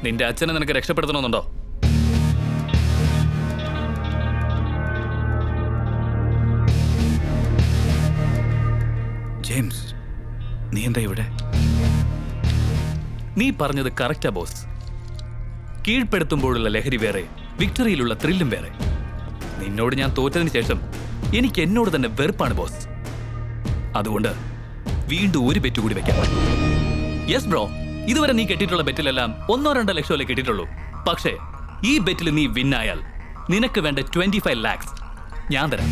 നിന്റെ അച്ഛനെ നിനക്ക് രക്ഷപ്പെടുത്തണമെന്നുണ്ടോ? ജെയിംസ്, നീ എന്താ ഇവിടെ? നീ പറഞ്ഞത് കറക്റ്റാ ബോസ്. കീഴ്പ്പെടുത്തുമ്പോഴുള്ള ലഹരി വേറെ, വിക്ടറിയിലുള്ള ത്രില്ലും വേറെ. നിന്നോട് ഞാൻ തോറ്റതിന് ശേഷം എനിക്ക് എന്നോട് തന്നെ വെറുപ്പാണ് ബോസ്. അതുകൊണ്ട് വീണ്ടും ഒരു ബെറ്റ് കൂടി വെക്കാം. യെസ് ബ്രോ, ഇതുവരെ നീ കെട്ടിയിട്ടുള്ള ബെറ്റിലെല്ലാം 1-2 ലക്ഷമല്ലേ കെട്ടിയിട്ടുള്ളൂ. പക്ഷേ ഈ ബെറ്റിൽ നീ വിന്നായാൽ നിനക്ക് വേണ്ട 25 lakhs ഞാൻ തരാം.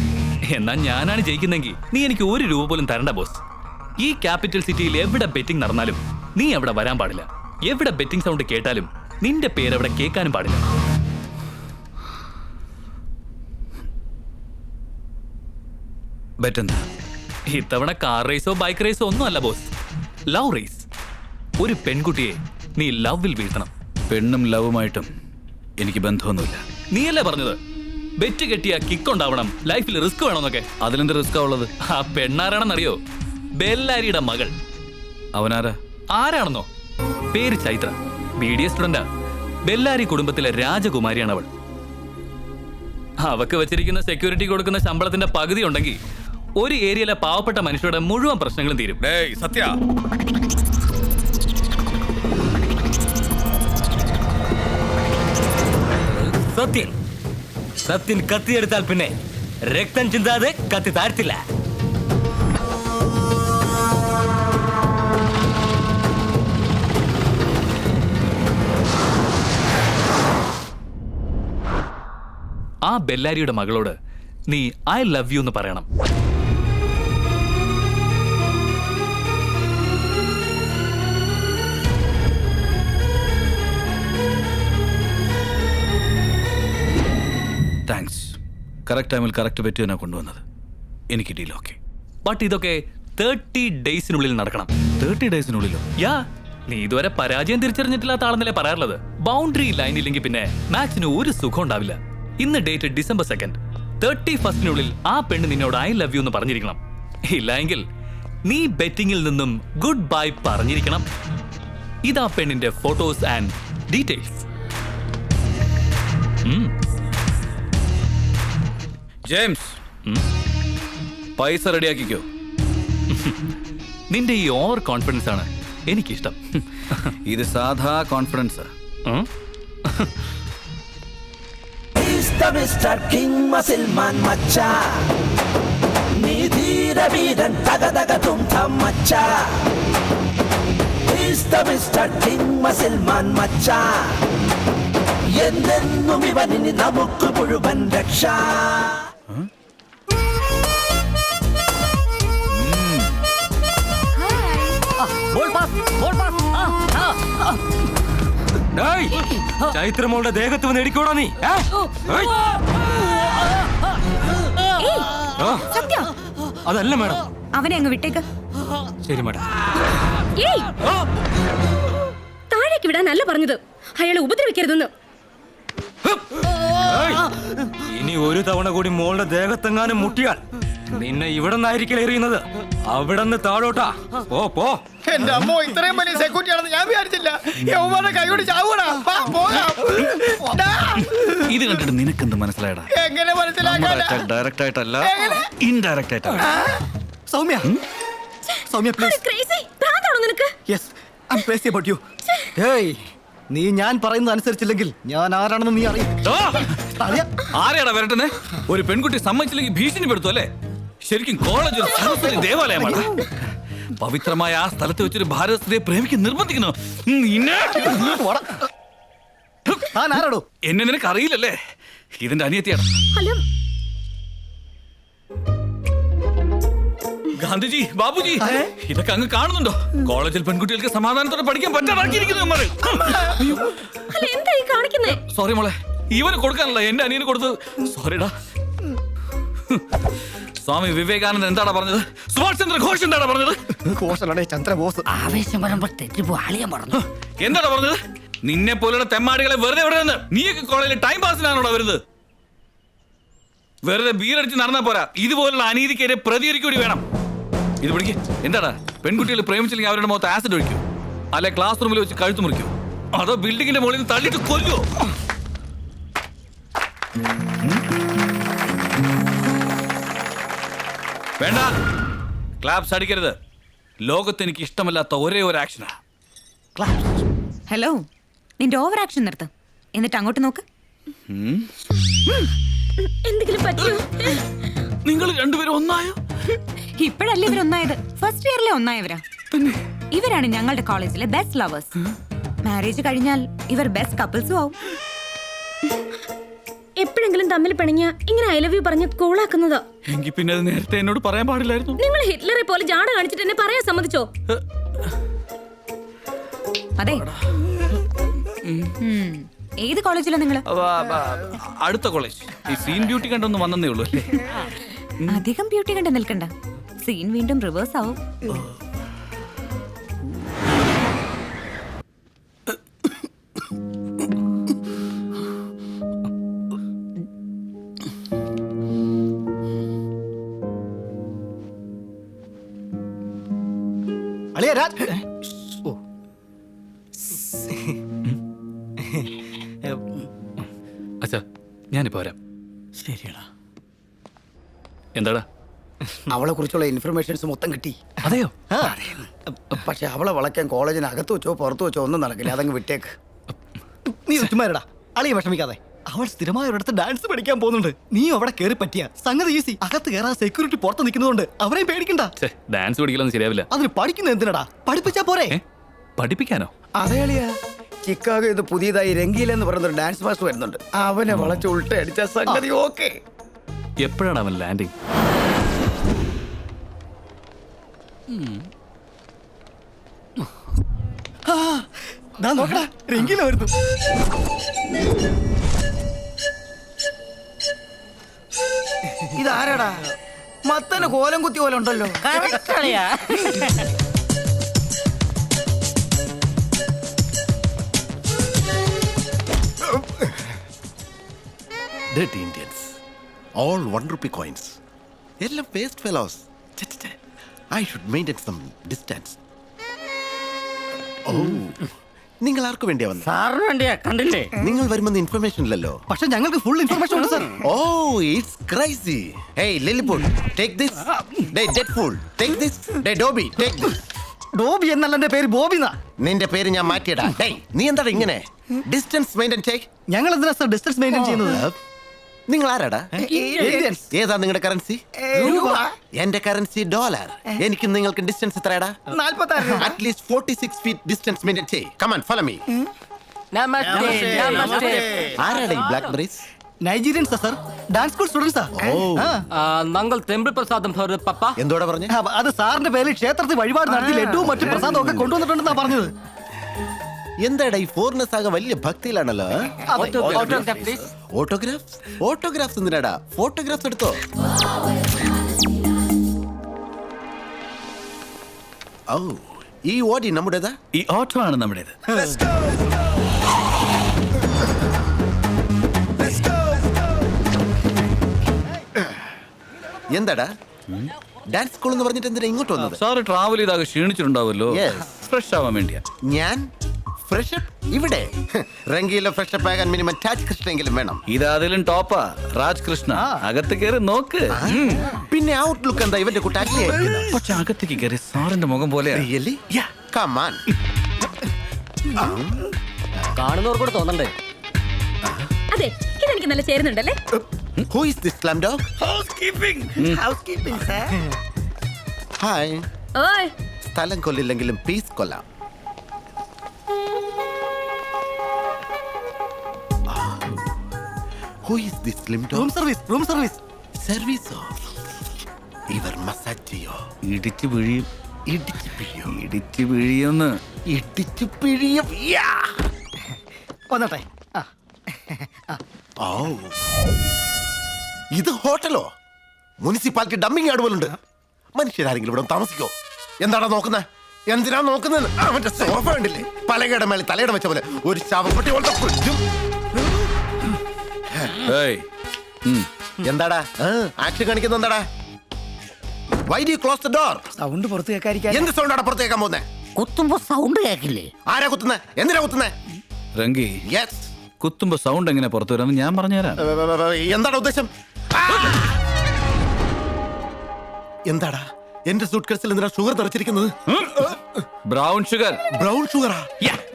എന്നാൽ ഞാനാണ് ജയിക്കുന്നെങ്കിൽ നീ എനിക്ക് 1 രൂപ പോലും തരണ്ട ബോസ്. ഈ ക്യാപിറ്റൽ സിറ്റിയിൽ എവിടെ ബെറ്റിംഗ് നടന്നാലും നീ അവിടെ വരാൻ പാടില്ല. എവിടെ ബെറ്റിംഗ് സൗണ്ട് കേട്ടാലും നിന്റെ പേരവിടെ കേൾക്കാനും പാടില്ല. ബെറ്റ് എന്താ? ഇത്തവണ കാർ റേസോ ബൈക്ക് റേസോ ഒന്നും അല്ല ബോസ്, ലവ് റേസ്. ഒരു പെൺകുട്ടിയെ നീ ലവിൽ വീഴ്ത്തണം. പെണ്ണും ലവുമായിട്ടും എനിക്ക് ബന്ധമൊന്നുമില്ല. നീയല്ലേ പറഞ്ഞത് ബെറ്റ് കെട്ടിയ കിക്ക് ഉണ്ടാവണം, ലൈഫിൽ റിസ്ക് വേണമെന്നൊക്കെ? അതിലെന്ത് റിസ്ക്കാ ഉള്ളത്? ആ പെണ്ണാരാണെന്നറിയോ? ബെല്ലാരിയുടെ മകൾ. അവനാരാ? ആരാണെന്നോ? പേര് ചൈത്ര, BDS സ്റ്റുഡന്റാ. ബെല്ലാരി കുടുംബത്തിലെ രാജകുമാരിയാണ് അവൾ. അവക്ക് വെച്ചിരിക്കുന്ന സെക്യൂരിറ്റി കൊടുക്കുന്ന ശമ്പളത്തിന്റെ പകുതി ഉണ്ടെങ്കിൽ ഒരു ഏരിയയിലെ പാവപ്പെട്ട മനുഷ്യരുടെ മുഴുവൻ പ്രശ്നങ്ങളും തീരും. സത്യ, സത്യൻ സത്യൻ കത്തിയെടുത്താൽ പിന്നെ രക്തം ചിന്താതെ കത്തി താഴ്ത്തില്ല. ആ ബെല്ലാരിയുടെ മകളോട് നീ ഐ ലവ് യു എന്ന് പറയണം. താങ്ക്സ്. കറക്റ്റ് ടൈമിൽ കറക്റ്റ് ബെറ്റ് തന്നെ കൊണ്ടുവന്നത്. എനിക്ക് ഡീൽ ഓക്കെ. ബട്ട് ഇതൊക്കെ 30 ഡേയ്സിനുള്ളിൽ നടക്കണം. 30 ഡേയ്സിനുള്ളിലോ? യാ, നീ ഇതുവരെ പരാജയം തിരിച്ചറിഞ്ഞിട്ടില്ലാത്ത ആളെന്നല്ലേ പറയാറുള്ളത്. ബൗണ്ടറി ലൈൻ ഇല്ലെങ്കിൽ പിന്നെ മാച്ചിന് ഒരു സുഖം ഉണ്ടാവില്ല. ഇന്ന് ഡേറ്റ് December 2nd. 31st ആ പെണ്ണ് നിന്നോട് ഐ ലവ് യു എന്ന് പറഞ്ഞിരിക്കണം. ഇല്ല എങ്കിൽ നീ ബെറ്റിംഗിൽ നിന്നും ഗുഡ് ബൈ പറഞ്ഞിരിക്കണം. ഇതാ പെണ്ണിന്റെ ഫോട്ടോസ് ആൻഡ് ഡീറ്റെയിൽസ്. ജെയിംസ്, പൈസ റെഡിയാക്കിക്കോ. നിന്റെ ഈ ഓവർ കോൺഫിഡൻസ് ആണ് എനിക്കിഷ്ടം. ഇത് സാധാ കോൺഫിഡൻസ്. മിസ്റ്റർ കിങ് മസിൽമാൻ മച്ചാ, നീ ധീര വീരൻ തകതക തും തം മച്ചാ. മിസ്റ്റർ കിങ് മസിൽമാൻ മച്ചാ, എന്നെന്നും ഇവനിനി നമുക്ക് മുഴുവൻ രക്ഷ. ചൈത്രമോളുടെ ദേഹത്ത് വന്ന് ഇടിക്കോടാ നീ. അതല്ല മാഡം, അവനെ അങ്ങ് വിട്ടേക്ക്. ശരി മാഡം. താഴേക്ക് വിടാനല്ല പറഞ്ഞത്, അയാളെ ഉപദ്രവിക്കരുതെന്ന്. ഇനി ഒരു തവണ കൂടി മോളുടെ ദേഹത്തെങ്ങാനും മുട്ടിയാൽ നിന്നെ ഇവിടെ നിന്നായിരിക്കും എറിയുന്നത്. അവിടെ നിന്ന് താഴോട്ടാ. പോ പോ. എന്റെ അമ്മോ, ഇത്രയും വലിയ സെക്യൂരിറ്റി ആണെന്ന് ഞാൻ വിചാരിച്ചില്ല. യവന്മാരുടെ കൈയോട് ചാവൂടാ. ഇത് കണ്ടിട്ട് നിനക്കെന്ത് മനസ്സിലായടാ? എങ്ങനെ മനസ്സിലാക്കാൻ? ഡയറക്റ്റ് ആയിട്ടല്ല, ഇൻഡയറക്റ്റ് ആയിട്ടാണ്. സൗമ്യ, സൗമ്യ പ്ലീസ്. Crazy, ഭ്രാന്താണോ നിനക്ക്? Yes, I am crazy about you. Hey, നീ ഞാൻ പറയുന്നത് അനുസരിച്ചില്ലെങ്കിൽ ഞാൻ ആരാണെന്ന് നീ അറിയും. ആരെയാടാ വരട്ടെ? ഒരു പെൺകുട്ടി സമ്മതിച്ചില്ലെങ്കിൽ ഭീഷണിപ്പെടുത്തു അല്ലേ? ശരിക്കും കോളേജ് ഒരു സരസ്വതി ദേവാലയമാണ്. പവിത്രമായ ആ സ്ഥലത്ത് വെച്ചൊരു ഭാരത സ്ത്രീയെ പ്രേമിക്കാൻ നിർബന്ധിക്കുന്നു. ആരാടോ? എന്നെ നിനക്ക് അറിയില്ലല്ലേ? ഇതിന്റെ അനിയത്തിയാണ്. ഗാന്ധിജി, ബാബുജി, ഇതൊക്കെ അങ്ങ് കാണുന്നുണ്ടോ? കോളേജിൽ പെൺകുട്ടികൾക്ക് സമാധാനത്തോടെ പഠിക്കാൻ പറ്റാതാക്കിയിരിക്കുന്നു. സോറി മോളെ, ഇവന് കൊടുക്കാനല്ല എന്റെ അനിയന് കൊടുത്തത്. സോറിടാ. സ്വാമി വിവേകാനന്ദൻ എന്താണ് പറഞ്ഞത്? സുഭാഷ് ചന്ദ്ര ഘോഷ് എന്താണ് പറഞ്ഞത്? ചന്ദ്രബോസ് ആവേശം വരുമ്പോൾ തെറ്റിപ്പോ ആളിയാൻ പറഞ്ഞു. എന്താണ് പറഞ്ഞത്? നിന്നെ പോലുള്ള തെമ്മാടികളെ വെറുതെ വിടുന്നത്. നീയൊക്കെ കോളേജിൽ ടൈം പാസിനാണോ വരുന്നത്? വെറുതെ ബീറടിച്ച് നടന്നാ പോരാ, ഇതുപോലുള്ള അനീതിക്കെതിരെ പ്രതികരിക്കൂടി വേണം. ഇത് പിടിക്ക്. എന്താടാ, പെൺകുട്ടികൾ പ്രേമിച്ചില്ലെങ്കിൽ അവരുടെ മുഖത്ത് ആസിഡ് ഒഴിക്കൂ, അല്ലെ ക്ലാസ് റൂമിൽ വെച്ച് കഴുത്ത് മുറിക്കൂ? അതോ ബിൽഡിങ്ങിന്റെ മുകളിൽ നിന്ന് തള്ളിയിട്ട് കൊല്ലോ? വേണ്ട, ക്ലാപ്സ് അടിക്കരുത്. ലോകത്ത് എനിക്ക് ഇഷ്ടമല്ലാത്ത ഒരേ ഒരു ആക്ഷനാ ക്ലാപ്സ്. ഹലോ, നിന്റെ ഓവർ ആക്ഷൻ നിർത്ത്. എന്നിട്ട് അങ്ങോട്ട് നോക്ക്. എന്തെങ്കിലും പറ്റിയോ? നിങ്ങൾ രണ്ടുപേരും ഒന്നായോ? ഇപ്പോഴല്ലേ ഇവരൊന്നായത്, ഫസ്റ്റ് ഇയറിലെ ഒന്നായവരാ. ഇവരാണ് ഞങ്ങളുടെ കോളേജിലെ ബെസ്റ്റ് ലവേഴ്സ്. മാരേജ് കഴിഞ്ഞാൽ ഇവർ ബെസ്റ്റ് കപ്പിൾസും ആവും. എപ്പോഴെങ്കിലും തമ്മിൽ പിണങ്ങിയ ഇങ്ങനെ ഐ ലവ് യു പറഞ്ഞ് കൂളാക്കുന്നതാ. എങ്കിൽ പിന്നെ അത് നേരത്തെ എന്നോട് പറയാൻ പാടില്ലായിരുന്നു. നിങ്ങൾ ഹിറ്റ്ലറെ പോലെ ജാട കാണിച്ചിട്ട് എന്നെ പറയാൻ സമ്മതിച്ചോ? അതെ. ഏത് കോളേജിലാ നിങ്ങള്? അടുത്ത കോളേജ്. ഈ സീൻ ബ്യൂട്ടി കണ്ടൊന്നും വന്നേ ഉള്ളൂ അല്ലേ? അധികം ബ്യൂട്ടി കണ്ട് നിൽക്കണ്ട, സീൻ വീണ്ടും റിവേഴ്സ് ആവും. അളിയ രാജ്. ഓ. അച്ഛാ ഞാനിപ്പോ വരാം. ശരിയടാ. എന്താടാ? അവളെ കുറിച്ചുള്ള ഇൻഫർമേഷൻസ് മൊത്തം കിട്ടി. അതെയോ? പക്ഷെ അവളെ വളയ്ക്കാൻ കോളേജിന് അകത്ത് വെച്ചോ പുറത്ത് വെച്ചോ ഒന്നും നടക്കില്ല. അതങ്ങ് വിട്ടേക്ക്. നീ ചുമ്മാരടാ, അളിയെ വിഷമിക്കാതെ. അവൾ സ്ഥിരമായ ഒരിടത്ത് ഡാൻസ് പഠിക്കാൻ പോകുന്നുണ്ട്. നീ അവിടെ കയറി പറ്റിയ സംഗതി ഈസി. അകത്ത് കയറാൻ സെക്യൂരിറ്റി പുറത്ത് നിൽക്കുന്നതുകൊണ്ട് അവരെയും പേടിക്കണ്ട. ഡാൻസ് പഠിക്കലൊന്നും ശരിയാവില്ല. അതിന് പഠിക്കുന്ന എന്തിനടാ? പഠിപ്പിച്ചാ പോരെ? പഠിപ്പിക്കാനോ? അതേ അളിയാ, ചിക്കാഗോ ഇത് പുതിയതായി രംഗീല എന്ന് പറയുന്ന ഒരു ഡാൻസ് മാസ്റ്റർ വരുന്നുണ്ട്. അവനെ വളച്ച് ഉൾട്ട അടിച്ച സംഗതി ഓക്കെ. എപ്പോഴാണ് അവൻ ലാൻഡിങ്? നോക്കടാ, രംഗീല വരുന്നു. ഇതാരാടാ? മത്തന് കോലം കുത്തി പോലെ ഉണ്ടല്ലോ. Dirty Indians. All 1 rupee coins. എല്ലാം waste fellows. I should maintain some distance. Oh. നിങ്ങൾ ആർക്ക് വേണ്ടിയാ വന്നത്? സാറിന് വേണ്ടിയാ, കണ്ടില്ലേ? നിങ്ങൾ വരുമെന്ന് ഇൻഫർമേഷൻ ഇല്ലല്ലോ. പക്ഷെ ഞങ്ങൾക്ക് ഫുൾ ഇൻഫർമേഷൻ ഉണ്ട് sir. Oh, it's crazy. Hey, Lilliput, take this. Hey, Deadpool, take this. Hey, Dobby, take this. Dobby എന്നല്ല എന്റെ പേര്, ബോബിന്നാ. നിന്റെ പേര് ഞാൻ മാറ്റിയടാ. Hey, നീ എന്താണ് ഇങ്ങനെ? ഡിസ്റ്റൻസ് മെയിൻറ്റെയിൻ ചെയ്. ഞങ്ങൾ എന്തിനാ സർ ഡിസ്റ്റൻസ് മെയിൻറ്റെയിൻ ചെയ്യുന്നത്? നിങ്ങൾ ആരാടാ? Indians. ഏതാ നിങ്ങളുടെ കറൻസി? രൂപ. എന്റെ കറൻസി ഡോളർ. എനിക്കും നിങ്ങൾക്ക് distance എത്രയാടാ? 46. At least 46 feet distance maintain ചെയ്. Come on, follow me. നമസ്തേ, നമസ്തേ. ആരാടാ ഈ ബ്ലാക്ക്ബെറീസ്? നൈജീരിയൻസാ sir, dance school സ്റ്റുഡൻസാ. നങ്ങൾ ടെമ്പിൾ പ്രസാദം പപ്പ. എന്തോടാ പറഞ്ഞേ? അത് സാറിന്റെ പേരിൽ ക്ഷേത്രത്തിൽ വഴിപാട് നടത്തി ലഡുവും മറ്റു പ്രസാദവും ഒക്കെ കൊണ്ടുവന്നിട്ടുണ്ടെന്നാ പറഞ്ഞത്. എന്താടാ ഈ ഫോറിനേഴ്സ് ആകെ വലിയ ഭക്തിയിലാണല്ലോ. Autograph please. ഓട്ടോഗ്രാഫ്സ്? ഓട്ടോഗ്രാഫ്സ് എന്തിനാടാ? ഫോട്ടോഗ്രാഫ്സ് എടുത്തോ. ഓ, ഈ ഓടി നമ്മുടേതാ? ഈ ഓട്ടോ ആണ് നമ്മുടേത്. എന്താടാ ഡാൻസ് സ്കൂൾ എന്ന് പറഞ്ഞിട്ട് എന്തിനാ ഇങ്ങോട്ട് വന്നത്? സാറ് ട്രാവൽ ചെയ്താകെ ക്ഷീണിച്ചിട്ടുണ്ടാവുമല്ലോ, Yes. ഫ്രഷ് ആവാൻ വേണ്ടിയാ. ഞാൻ ഫ്രഷപ്പ് ഇവിടെ? രംഗീല ഫ്രഷപ്പ് ആകാൻ മിനിമം ടാച്ച് കൃഷ്ണെങ്കിലും വേണം. ഇതാതിലും ടോപ്പാ രാജ് കൃഷ്ണ. അകത്ത് കയറി നോക്ക്. പിന്നെ ഔട്ട്ലുക്ക് എന്താ ഇവന്റെ കുട്ടാക്കി? പക്ഷെ അകത്തേക്ക് കയറി സാറിന്റെ മുഖം പോലെ Really? Come on. കാണുന്നവർക്കൂടെ തോന്നണ്ടേ? അതെ, ഇതെനിക്ക് നല്ല ചേരുന്നുണ്ടല്ലേ? Who is this slam dog? Housekeeping, sir. Hi. ഓയ്, സ്ഥലം കൊല്ലില്ലെങ്കിലും പീസ് കൊല്ലാം. Who is this slim room dog? Service, room service. സർവീസോ? ഇവർ മസാജ് ചെയ്യോ? ഇടിച്ചു പിഴിയും. ഇടിച്ച് പിഴിയോ? ഇടിച്ചു പിഴിയൊന്ന്. ഇടിച്ച് പിഴിയും. വന്നട്ടെ. ഓ, ഇത് ഹോട്ടലോ? മുനിസിപ്പാലിറ്റി ഡമ്മിങ് യാർഡ് പോലുണ്ട്. മനുഷ്യരാരെങ്കിലും ഇവിടെ താമസിക്കോ? എന്താടാ നോക്കുന്നത്? എന്തിനാ നോക്കുന്നത്? അവന്റെ സോഫ കണ്ടില്ലേ? പലകയുടെ മേലെ തലയുടെ വെച്ച പോലെ ഒരു ശവപ്പെട്ടി പോലത്തെ ഫ്രിഡ്ജും. എന്താടാ ആക്ഷൻ കാണിക്കുന്ന? എന്താടാ? Why do you close the door? Sound പുറത്ത് കേൾക്കാതിരിക്കാൻ. എന്ത് സൗണ്ടാണ് പുറത്തേക്കാൻ പോകുന്നേ? കുത്തുമ്പോ സൗണ്ട് കേക്കില്ലേ? ആരാ കുത്തുന്നേ? എന്തിനാ കുത്തുന്നേ? രംഗി യെസ് കുത്തുമ്പോ സൗണ്ട് എങ്ങനെ പുറത്തു വരാന്ന് ഞാൻ പറഞ്ഞുതരാം. എന്താണ് ഉദ്ദേശം? എന്താടാ എന്റെ സൂട്ട് കേസിൽ എന്തിനാ ഷുഗർ നിറച്ചിരിക്കുന്നത്? Brown sugar. ബ്രൗൺ ഷുഗറാ?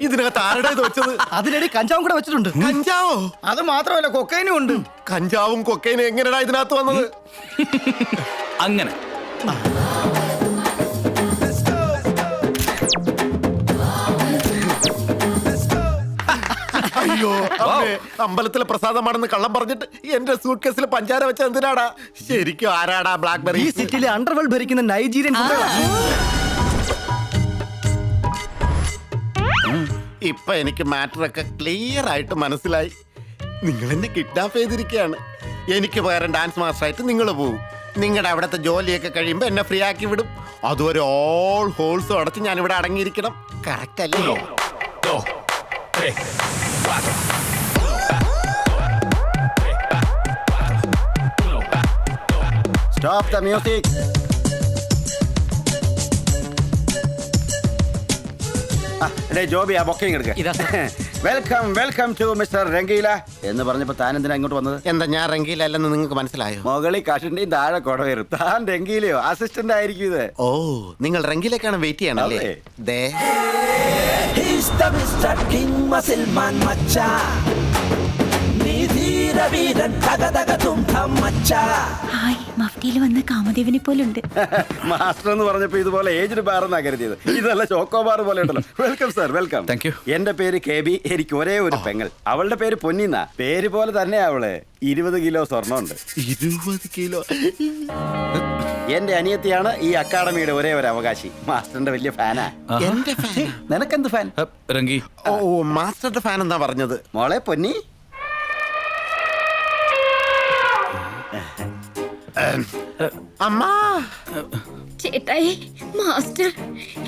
ഇതിനകത്ത് ആരുടേത് വെച്ചത്? അതിനിടെ കഞ്ചാവും കൂടെ വെച്ചിട്ടുണ്ട്. കഞ്ചാവോ? അത് മാത്രമല്ല കൊക്കൈനും ഉണ്ട്. കഞ്ചാവും കൊക്കൈനും എങ്ങനെയാ ഇതിനകത്ത് വന്നത്? അങ്ങനെ അയ്യോ അമ്മേ, അമ്പലത്തിലെ പ്രസാദമാണെന്ന് കള്ളം പറഞ്ഞിട്ട് എന്റെ സൂട്ട് കേസിൽ പഞ്ചാര വെച്ച എന്തിനാടാ? ശരിക്കും ആരാടാ ബ്ലാക്ക്ബെറി? ഈ സിറ്റിയിലെ അണ്ടർവേൾഡ് ഭരിക്കുന്ന നൈജീരിയൻ ഇപ്പൊ എനിക്ക് മാറ്റർ ഒക്കെ ക്ലിയർ ആയിട്ട് മനസ്സിലായി. നിങ്ങൾ എന്നെ കിഡ്നാപ്പ് ചെയ്തിരിക്കുകയാണ്. എനിക്ക് പകരം ഡാൻസ് മാസ്റ്റർ ആയിട്ട് നിങ്ങൾ പോകും. നിങ്ങളുടെ അവിടുത്തെ ജോലിയൊക്കെ കഴിയുമ്പോ എന്നെ ഫ്രീ ആക്കി വിടും. അതുവരെ ഓൾ ഹോൾസും അടച്ച് ഞാൻ ഇവിടെ അടങ്ങിയിരിക്കണം. കറക്റ്റ് അല്ലേ? Stop the music. ജോബി ആ ബൊക്കയും എടുക്ക. Welcome welcome to mister Rangeela എന്ന് പറഞ്ഞപ്പോ താൻ എന്തിനാ ഇങ്ങോട്ട് വന്നത്? എന്താ ഞാൻ രംഗീലല്ലെന്ന് നിങ്ങൾക്ക് മനസ്സിലായോ? മുകളിൽ കഷണ്ടിയും താഴെ കൊടവേറും. താൻ രംഗീലയോ? അസിസ്റ്റന്റ് ആയിരിക്കും ഇത്. ഓ, നിങ്ങൾ രംഗീലേക്കാണ് വെയിറ്റ് ചെയ്യണല്ലേ? ദേ He's the Mr. King Masilman Macha. നീധീര വീരൻ തകതക തുംധം മച്ചാ. ഹായ്, മഫ്തിയിൽ വന്ന കാമദേവനെ പോലുണ്ട്. മാസ്റ്റർ എന്ന് പറഞ്ഞപ്പോ ഇതുപോലെ ഏജ്ഡ് ബാർ എന്നാ കരുതിയത്. ഇതല്ല ചോക്കോ ബാർ പോലെ ഉണ്ടല്ലോ. Welcome sir, welcome. Thank you. എന്റെ പേര് KB. എനിക്ക് ഒരേ ഒരു പെങ്ങൾ. അവളുടെ പേര് പൊന്നിന്നാ. പേര് പോലെ തന്നെ അവള് 20 കിലോ സ്വർണ്ണമുണ്ട്. 20 കിലോ? എന്റെ അനിയത്തിയാണ് ഈ അക്കാഡമിയുടെ ഒരേ ഒരു അവകാശി. മാസ്റ്ററിന്റെ വലിയ ഫാനാ. എന്റെ ഫാൻ? നിനക്കെന്ത് ഫാൻ? രംഗി ഓ, മാസ്റ്ററുടെ ഫാൻ എന്നാ പറഞ്ഞത്. മോളെ പൊന്നി, അമ്മ ചേട്ടായി, മാസ്റ്റർ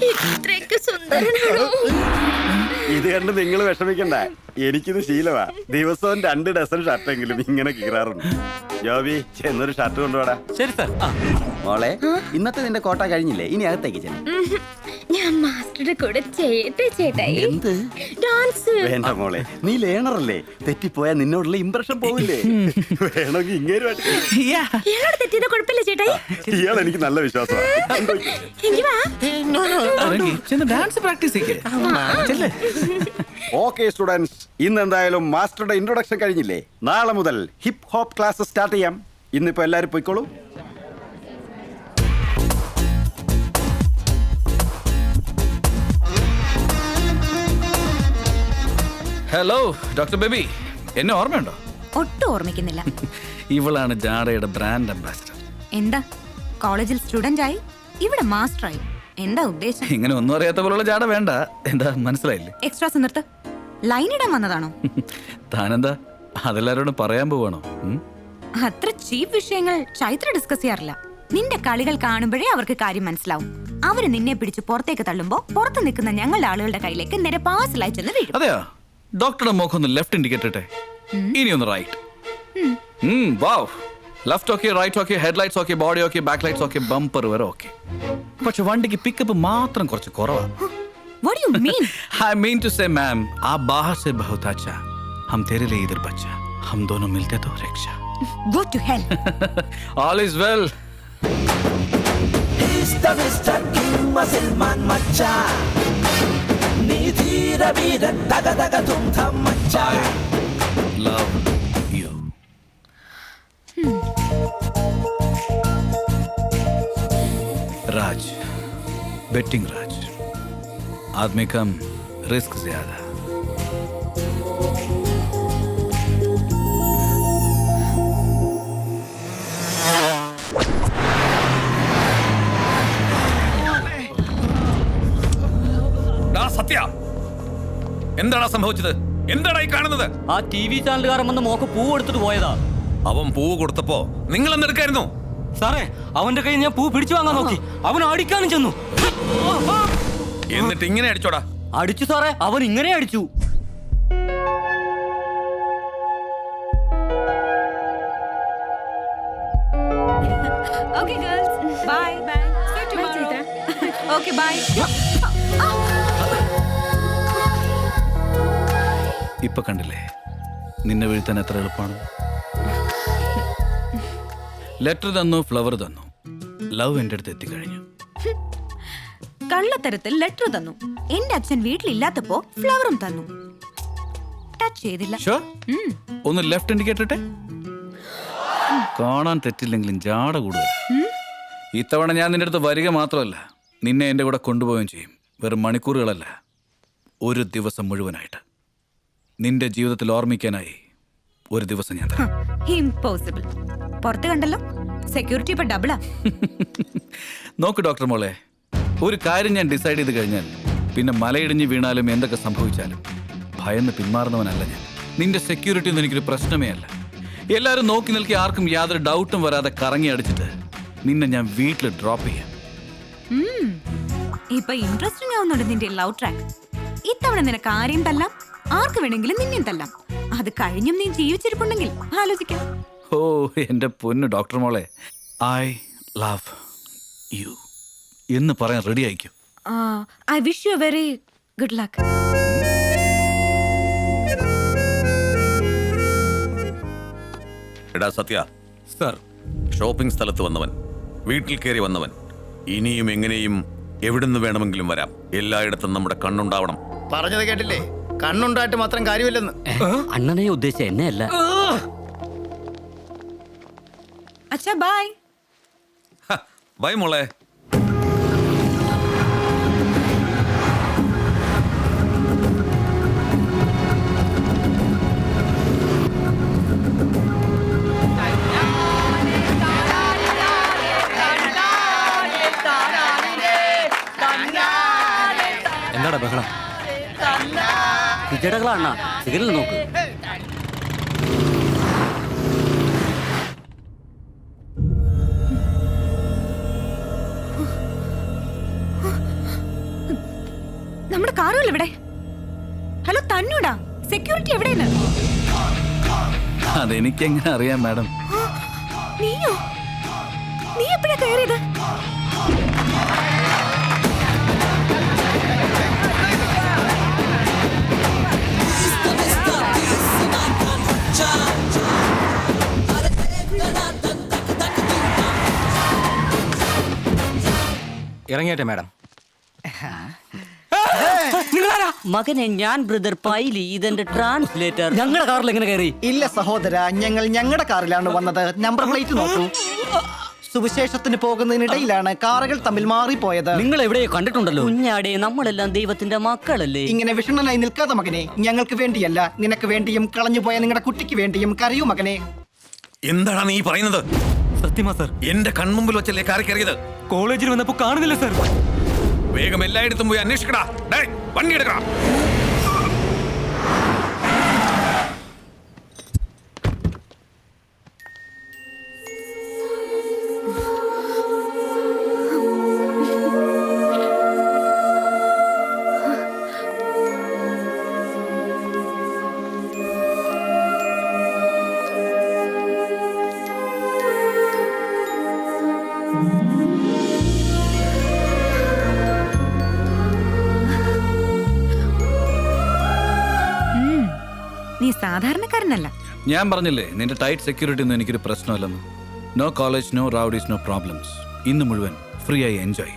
ഇത്രയ്ക്ക് സുന്ദരനാണോ? ഇത് കണ്ട് നിങ്ങൾ വിഷമിക്കണ്ട. എനിക്കിത് ശീലമാ. ദിവസവും 2 ഡസൻ ഷർട്ടെങ്കിലും ഇങ്ങനെ കീറാറുണ്ട്. ജോബി, ചെന്നൊരു ഷർട്ട് കൊണ്ടുപോടാ. ശരി സാർ. മോളെ, ഇന്നത്തെ നിന്റെ കോട്ട കഴിഞ്ഞില്ലേ? ഇനി അകത്തേക്ക് ചെല്ലാം. ഞാൻ മാസ്റ്ററുടെ കൂടെ ചേട്ടായി. എന്ത് ഡാൻസ്? വേണ്ട മോളെ, നീ ലേണറല്ലേ. തെറ്റിപ്പോയാ നിന്നോടുള്ള ഇംപ്രഷൻ പോവില്ലേ? വേണമെങ്കിൽ ഇങ്ങേരുമായിട്ട് ഇയാളോട് തെറ്റിയത് കുഴപ്പമില്ല ചേട്ടായി. ഇയാൾ എനിക്ക് നല്ല വിശ്വാസമാണ്. എങ്കി വാ. രംഗി ചെന്ന് ഡാൻസ് പ്രാക്ടീസ് ചെയ്യേ. ഓക്കെ സ്റ്റുഡൻസ്, ഇന്ന് എന്തായാലും മാസ്റ്ററുടെ ഇൻട്രൊഡക്ഷൻ കഴിഞ്ഞില്ലേ? നാളെ മുതൽ ഹിപ്പ് ഹോപ്പ് ക്ലാസ് സ്റ്റാർട്ട് ചെയ്യാം. ഇന്നിപ്പോ എല്ലാരും പോയിക്കോളൂ. ഹലോ ഡോക്ടർ ബേബി, എന്നെ ഓർമ്മയുണ്ടോ? ഒട്ടും ഓർമ്മിക്കുന്നില്ല. ഇവളാണ് ജാഡയുടെ ബ്രാൻഡ് അംബാസിഡർ. എന്താ കോളേജിൽ സ്റ്റുഡന്റ് ആയി, ഇവിടെ മാസ്റ്റർ ആയി. എന്താ ഉദ്ദേശം? ഇങ്ങനെ ഒന്നും അറിയാത്ത പോലുള്ള ജാഡ വേണ്ട. എന്താ മനസ്സിലായില്ലേ? എക്സ്ട്രാസ് നിർത്ത്. ലൈൻ ഇടാൻ വന്നതാണോ? താനെന്താ അതെല്ലാരോടും പറയാൻ പോവാണോ? അത്ര ചീപ്പ് വിഷയങ്ങൾ ചൈത്ര ഡിസ്കസ് ചെയ്യാറില്ല. നിന്റെ കളികൾ കാണുമ്പോഴേ അവർക്ക് കാര്യം മനസ്സിലാവും. അവര് നിന്നെ പിടിച്ച് പുറത്തേക്ക് തള്ളുമ്പോ പുറത്ത് നിൽക്കുന്ന ഞങ്ങളുടെ ആളുകളുടെ കയ്യിലേക്ക് നേരെ പാസിലായി ചെന്ന് വീഴും. അതെയോ? ഡോക്ടറുടെ മുഖം ഒന്ന് ലെഫ്റ്റ് ഇൻഡിക്കേറ്റ് ഇട്ടെ. ഇനി ഒന്ന് right. Wow. Left okay, right okay, headlights okay, body okay, back lights okay, bumper വരെ ഓക്കെ. പക്ഷെ വണ്ടിക്ക് പിക്കപ്പ് മാത്രം കുറച്ച് കുറവാ. What do you mean? I mean to say, ma'am, आप बाहर से बहुत अच्छा, हम तेरे लिए इधर बच्चा, हम दोनों मिलते तो रक्षा. Go to hell. All is well. He's the Mr. King Masilman Macha. നീധീര വീരൻ തകതക തുംധം മച്ചാ. Love you. राज, बेटिंग राज, आदमी कम, रिस्क ज्यादा. സത്യ, എന്താണ് സംഭവിച്ചത്? എന്താണ് ഈ കാണുന്നത്? ആ TV ചാനലുകാരൻ വന്ന് മോക്ക് പൂ എടുത്തിട്ട് പോയതാ. അവൻ പൂവ് കൊടുത്തപ്പോ നിങ്ങൾ എന്തെടുക്കായിരുന്നു? സാറേ, അവന്റെ കയ്യിൽ ഞാൻ പൂ പിടിച്ചു വാങ്ങാൻ നോക്കി. അവൻ അടിക്കാനും ചെന്നു. എന്നിട്ട് ഇങ്ങനെ അടിച്ചോടാ? അടിച്ചു സാറേ, അവൻ ഇങ്ങനെ അടിച്ചു. Okay girls, bye. Bye. See you tomorrow. Okay, bye. ഇപ്പൊ കണ്ടില്ലേ നിന്നെ വീഴ്ത്താൻ എത്ര എളുപ്പമാണ്. ലെറ്റർ തന്നു, ഫ്ലവർ തന്നു, ലവ് എൻ്റെ അടുത്ത് എത്തിക്കഴിഞ്ഞു. കള്ളത്തരത്തിൽ ലെറ്റർ തന്നു. എന്റെ അച്ഛൻ വീട്ടിലില്ലാത്തപ്പോ ഫ്ലവറും തന്നു. ടച്ച് ചെയ്തില്ല. ഷോ ഒന്ന് ലെഫ്റ്റ് ഇൻഡിക്കേറ്റർ ഇട്ടെ. കാണാൻ തെറ്റില്ലെങ്കിലും ജാട കൂടുതൽ. ഇത്തവണ ഞാൻ നിന്റെ അടുത്ത് വരിക മാത്രമല്ല, നിന്നെ എൻ്റെ കൂടെ കൊണ്ടുപോവുകയും ചെയ്യും. വെറും മണിക്കൂറുകളല്ല, ഒരു ദിവസം മുഴുവനായിട്ട്. നിന്റെ ജീവിതത്തിൽ ഓർമ്മിക്കാനായി ഒരു ദിവസം ഞാൻ തരാം. ഇംപോസിബിൾ. പുറത്ത് കണ്ടല്ലോ, സെക്യൂരിറ്റി ഇപ്പൊ ഡബിളാ. നോക്ക് ഡോക്ടർ മോളെ, ഒരു കാര്യം ഞാൻ ഡിസൈഡ് ചെയ്ത് കഴിഞ്ഞാൽ പിന്നെ മലയിടിഞ്ഞ് വീണാലും എന്തൊക്കെ സംഭവിച്ചാലും ഭയന്ന് പിന്മാറുന്നവനല്ല ഞാൻ. നിന്റെ സെക്യൂരിറ്റി ഒന്നും എനിക്കൊരു പ്രശ്നമേ അല്ല. എല്ലാവരും നോക്കി നിൽക്കി ആർക്കും യാതൊരു ഡൗട്ടും വരാതെ കറങ്ങി അടിച്ചിട്ട് നിന്നെ ഞാൻ വീട്ടിൽ ഡ്രോപ്പ് ചെയ്യാം. ഇപ്പൊ ഇൻട്രസ്റ്റിംഗ് ആവുന്നുണ്ട് നിന്റെ ലവ് ട്രാക്ക്. ഇത്തവണ നിനക്ക് ആരെയും തല്ലാം, ആർക്ക് വേണമെങ്കിലും നിന്നെയും തല്ലാം. അത് കഴിഞ്ഞും നീ ജീവിച്ചിരിപ്പുണ്ടെങ്കിൽ ആലോചിക്കാം. ഓ എൻ്റെ പൊന്നു ഡോക്ടർ മോളെ, ഐ ലവ് യു എന്ന് പറയാൻ റെഡി ആയിക്കും. I wish you very good luck. എടാ സത്യ, സർ, ഷോപ്പിംഗ് സ്ഥലത്ത് വന്നവൻ, വീട്ടിൽ കയറി വന്നവൻ, ഇനിയും എങ്ങനെയും എവിടുന്ന് വേണമെങ്കിലും വരാം. എല്ലായിടത്തും നമ്മുടെ കണ്ണുണ്ടാവണം. പറഞ്ഞത് കേട്ടില്ലേ? കണ്ണുണ്ടായിട്ട് മാത്രം കാര്യമില്ലെന്ന്. അണ്ണനെ ഉദ്ദേശിച്ച എന്നെ അല്ല. അച്ഛാ ബൈ. ബൈ മോളെ. എന്താടാ ബഹളം? വിജയടകളാ അണ്ണ, സിഗരൽ നോക്ക്. നമ്മുടെ കാറുകൾ എവിടെ? ഹലോ തന്നൂടാ, സെക്യൂരിറ്റി എവിടെയാണ്? അതെനിക്കെങ്ങനെ അറിയാം മാഡം? നീയോ? നീ എപ്പോഴാ കയറിയത്? ഇറങ്ങിയട്ടെ മാഡം. മകനെ, ഞാൻ ബ്രദർ പൈലി, ഇതെന്റെ ട്രാൻസ്ലേറ്റർ. ഞങ്ങളുടെ കാറിൽ എങ്ങനെ കയറി? ഇല്ല സഹോദര, ഞങ്ങൾ ഞങ്ങളുടെ കാറിലാണ് വന്നത്. നമ്പർ പ്ലേറ്റ് നോക്കൂ. സുവിശേഷത്തിന് പോകുന്നതിനിടയിലാണ് കാറുകൾ തമ്മിൽ മാറിപ്പോയത്. നിങ്ങൾ എവിടെയോ കണ്ടിട്ടുണ്ടല്ലോ. കുഞ്ഞാടെ, നമ്മളെല്ലാം ദൈവത്തിന്റെ മക്കളല്ലേ. ഇങ്ങനെ വിഷണനായി നിൽക്കാതെ മകനെ. ഞങ്ങൾക്ക് വേണ്ടിയല്ല, നിനക്ക് വേണ്ടിയും കളഞ്ഞുപോയ നിങ്ങളുടെ കുട്ടിക്ക് വേണ്ടിയും കരയൂ മകനെ. എന്താണ് നീ പറയുന്നത്? സത്യമാ സർ, എന്റെ കൺമുമ്പിൽ വെച്ചല്ലേ കാറി കയറിയത്? കോളേജിൽ വന്നപ്പോ കാണുന്നില്ല സർ. വേഗം എല്ലായിടത്തും പോയി അന്വേഷിക്കടാ. വണ്ടി എടുക്കടാ. നീ സാധാരണക്കാരനല്ല. ഞാൻ പറഞ്ഞില്ലേ നിന്റെ ടൈറ്റ് സെക്യൂരിറ്റി ഒന്നും എനിക്കൊരു പ്രശ്നമല്ലെന്ന്. No college, no rowdies, no problems. ഇന്ന് മുഴുവൻ ഫ്രീ ആയി എൻജോയ്.